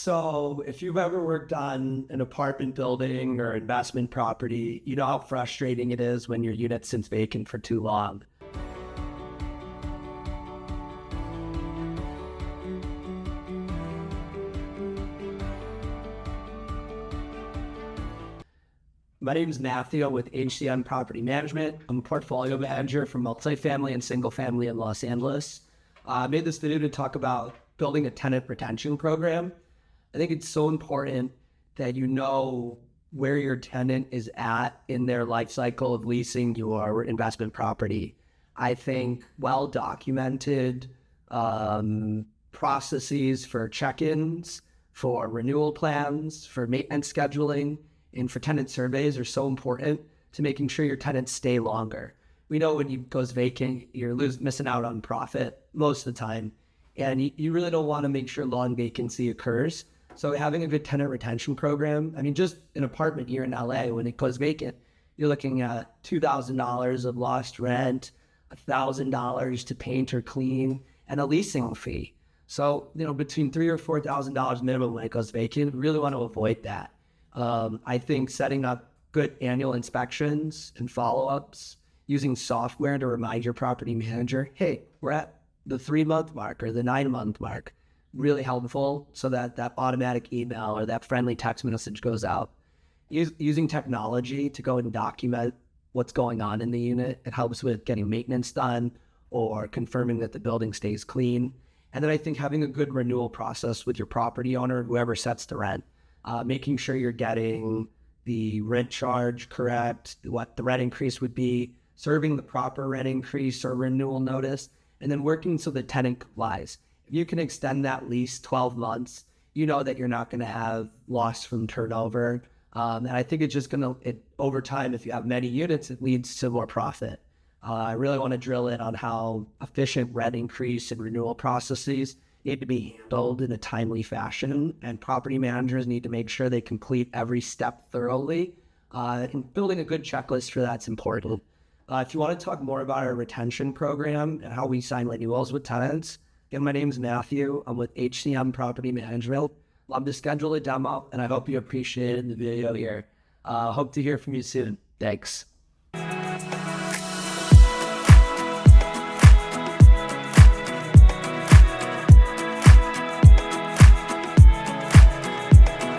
So if you've ever worked on an apartment building or investment property, you know how frustrating it is when your unit sits vacant for too long. My name is Matthew. I'm with HCN Property Management. I'm a portfolio manager for multifamily and single family in Los Angeles. I made this video to talk about building a tenant retention program. I think it's so important that you know where your tenant is at in their life cycle of leasing your investment property. I think well-documented processes for check-ins, for renewal plans, for maintenance scheduling, and for tenant surveys are so important to making sure your tenants stay longer. We know when it goes vacant, you're missing out on profit most of the time, and you really don't want to make sure long vacancy occurs. So having a good tenant retention program, I mean, just an apartment here in LA, when it goes vacant, you're looking at $2,000 of lost rent, $1,000 to paint or clean, and a leasing fee. So, between $3,000 or $4,000 minimum when it goes vacant, we really want to avoid that. I think setting up good annual inspections and follow-ups, using software to remind your property manager, hey, we're at the 3-month mark or the 9-month mark, really helpful so that that automatic email or that friendly text message goes out. Using technology to go and document what's going on in the unit, it helps with getting maintenance done or confirming that the building stays clean. And then I think having a good renewal process with your property owner, whoever sets the rent, making sure you're getting the rent charge correct, what the rent increase would be, serving the proper rent increase or renewal notice, and then working so the tenant complies. If you can extend that lease 12 months, you know that you're not going to have loss from turnover. And I think it's just over time, if you have many units, it leads to more profit. I really want to drill in on how efficient rent increase and renewal processes need to be handled in a timely fashion, and property managers need to make sure they complete every step thoroughly. And building a good checklist for that's important. If you want to talk more about our retention program and how we sign renewals with tenants, again, my name is Matthew. I'm with HCN Property Management. Love to schedule a demo, and I hope you appreciated the video here. Hope to hear from you soon. Thanks.